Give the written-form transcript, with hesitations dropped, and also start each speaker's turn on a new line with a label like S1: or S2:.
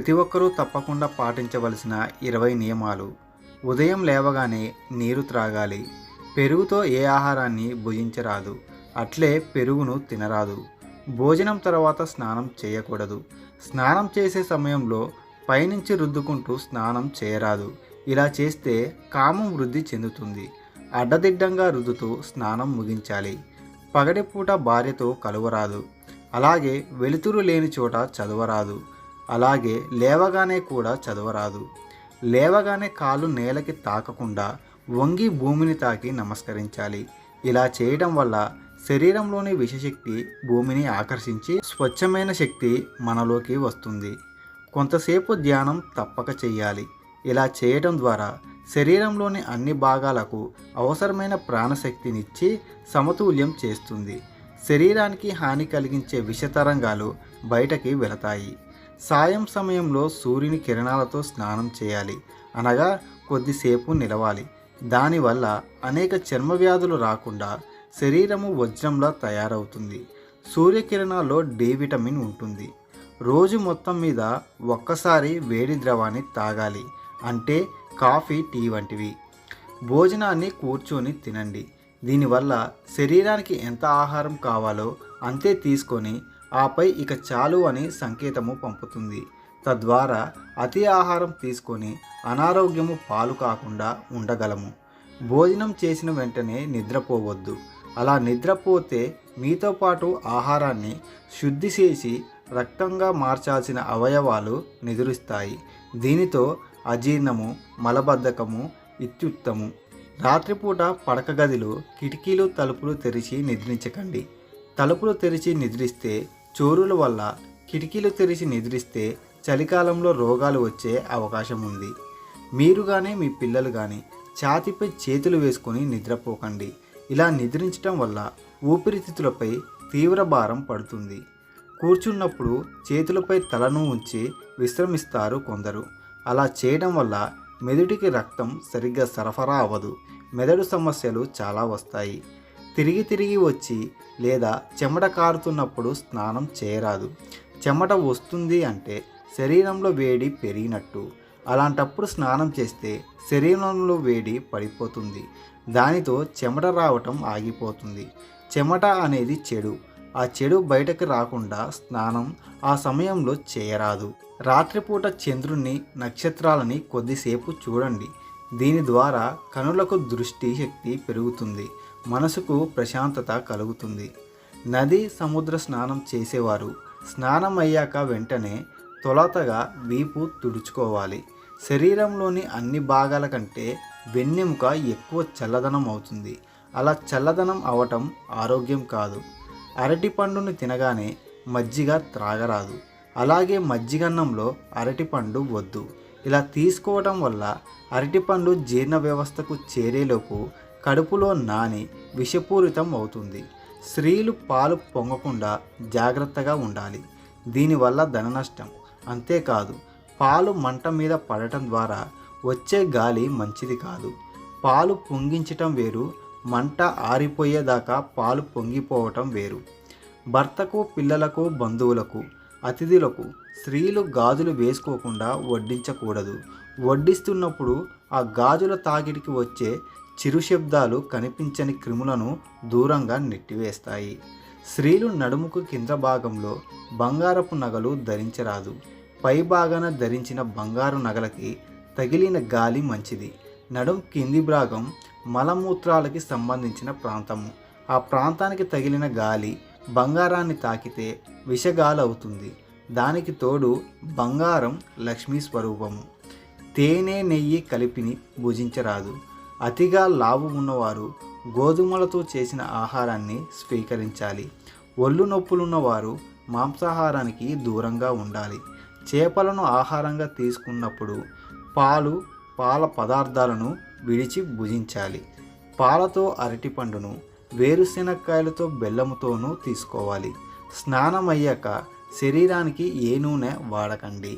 S1: ప్రతి ఒక్కరూ తప్పకుండా పాటించవలసిన 20 నియమాలు. ఉదయం లేవగానే నీరు త్రాగాలి. పెరుగుతో ఏ ఆహారాన్ని భుజించరాదు. అట్లే పెరుగును తినరాదు. భోజనం తర్వాత స్నానం చేయకూడదు. స్నానం చేసే సమయంలో పైనుంచి రుద్దుకుంటూ స్నానం చేయరాదు. ఇలా చేస్తే కామం వృద్ధి చెందుతుంది. అడ్డదిడ్డంగా రుద్దుతూ స్నానం ముగించాలి. పగటిపూట భార్యతో కలవరాదు. అలాగే వెలుతురు లేని చోట చదవరాదు. అలాగే లేవగానే కూడా చదవరాదు. లేవగానే కాళ్ళు నేలకి తాకకుండా వంగి భూమిని తాకి నమస్కరించాలి. ఇలా చేయడం వల్ల శరీరంలోని విషశక్తి భూమిని ఆకర్షించి స్వచ్ఛమైన శక్తి మనలోకి వస్తుంది. కొంతసేపు ధ్యానం తప్పక చెయ్యాలి. ఇలా చేయడం ద్వారా శరీరంలోని అన్ని భాగాలకు అవసరమైన ప్రాణశక్తినిచ్చి సమతుల్యం చేస్తుంది. శరీరానికి హాని కలిగించే విషతరంగాలు బయటకి వెళతాయి. సాయం సమయంలో సూర్యుని కిరణాలతో స్నానం చేయాలి. అనగా కొద్దిసేపు నిలవాలి. దానివల్ల అనేక చర్మ వ్యాధులు రాకుండా శరీరము వజ్రంలా తయారవుతుంది. సూర్యకిరణాల్లో డి విటమిన్ ఉంటుంది. రోజు మొత్తం మీద ఒక్కసారి వేడి ద్రవాన్ని తాగాలి. అంటే కాఫీ, టీ వంటివి. భోజనాన్ని కూర్చొని తినండి. దీనివల్ల శరీరానికి ఎంత ఆహారం కావాలో అంతే తీసుకొని ఆపై ఇక చాలు అని సంకేతము పంపుతుంది. తద్వారా అతి ఆహారం తీసుకొని అనారోగ్యము పాలు కాకుండా ఉండగలము. భోజనం చేసిన వెంటనే నిద్రపోవద్దు. అలా నిద్రపోతే మీతో పాటు ఆహారాన్ని శుద్ధి చేసి రక్తంగా మార్చాల్సిన అవయవాలు నిద్రిస్తాయి. దీనితో అజీర్ణము, మలబద్ధకము ఇత్యుత్తము. రాత్రిపూట పడక గదిలో కిటికీలు, తలుపులు తెరిచి నిద్రించకండి. తలుపులు తెరిచి నిద్రిస్తే చోరుల వల్ల, కిటికీలు తెరిచి నిద్రిస్తే చలికాలంలో రోగాలు వచ్చే అవకాశం ఉంది. మీరు కానీ మీ పిల్లలు కానీ ఛాతీపై చేతులు వేసుకొని నిద్రపోకండి. ఇలా నిద్రించడం వల్ల ఊపిరితిత్తులపై తీవ్ర భారం పడుతుంది. కూర్చున్నప్పుడు చేతులపై తలను ఉంచి విశ్రమిస్తారు కొందరు. అలా చేయడం వల్ల మెదడుకి రక్తం సరిగ్గా సరఫరా అవ్వదు. మెదడు సమస్యలు చాలా వస్తాయి. తిరిగి తిరిగి వచ్చి లేదా చెమట కారుతున్నప్పుడు స్నానం చేయరాదు. చెమట వస్తుంది అంటే శరీరంలో వేడి పెరిగినట్టు. అలాంటప్పుడు స్నానం చేస్తే శరీరంలో వేడి పడిపోతుంది. దానితో చెమట రావటం ఆగిపోతుంది. చెమట అనేది చెడు. ఆ చెడు బయటకు రాకుండా స్నానం ఆ సమయంలో చేయరాదు. రాత్రిపూట చంద్రుణ్ణి, నక్షత్రాలని కొద్దిసేపు చూడండి. దీని ద్వారా కనులకు దృష్టి శక్తి పెరుగుతుంది. మనసుకు ప్రశాంతత కలుగుతుంది. నది, సముద్ర స్నానం చేసేవారు స్నానం అయ్యాక వెంటనే తొలతగా వీపు తుడుచుకోవాలి. శరీరంలోని అన్ని భాగాల కంటే వెన్నెముక ఎక్కువ చల్లదనం అవుతుంది. అలా చల్లదనం అవటం ఆరోగ్యం కాదు. అరటిపండును తినగానే మజ్జిగ త్రాగరాదు. అలాగే మజ్జిగన్నంలో అరటిపండు వద్దు. ఇలా తీసుకోవటం వల్ల అరటిపండు జీర్ణ వ్యవస్థకు చేరేలోపు కడుపులో నాని విషపూరితం అవుతుంది. స్త్రీలు పాలు పొంగకుండా జాగ్రత్తగా ఉండాలి. దీనివల్ల ధన నష్టం. అంతేకాదు, పాలు మంట మీద పడటం ద్వారా వచ్చే గాలి మంచిది కాదు. పాలు పొంగించటం వేరు, మంట ఆరిపోయేదాకా పాలు పొంగిపోవటం వేరు. భర్తకు, పిల్లలకు, బంధువులకు, అతిథులకు స్త్రీలు గాజులు వేసుకోకుండా వడ్డించకూడదు. వడ్డిస్తున్నప్పుడు ఆ గాజుల తాకిడికి వచ్చే చిరు శబ్దాలు కనిపించని క్రిములను దూరంగా నెట్టివేస్తాయి. స్త్రీలు నడుముకు కింద భాగంలో బంగారపు నగలు ధరించరాదు. పై భాగాన ధరించిన బంగారు నగలకి తగిలిన గాలి మంచిది. నడుం కింది భాగం మలమూత్రాలకి సంబంధించిన ప్రాంతము. ఆ ప్రాంతానికి తగిలిన గాలి బంగారాన్ని తాకితే విషగాలి అవుతుంది. దానికి తోడు బంగారం లక్ష్మీ స్వరూపము. తేనె, నెయ్యి కలిపిని భుజించరాదు. అతిగా లావు ఉన్నవారు గోధుమలతో చేసిన ఆహారాన్ని స్వీకరించాలి. ఒళ్ళు నొప్పులున్నవారు మాంసాహారానికి దూరంగా ఉండాలి. చేపలను ఆహారంగా తీసుకున్నప్పుడు పాలు, పాల పదార్థాలను విడిచి భుజించాలి. పాలతో అరటిపండును, వేరుశెనక్కాయలతో బెల్లముతోనూ తీసుకోవాలి. స్నానం అయ్యాక శరీరానికి ఏ నూనె వాడకండి.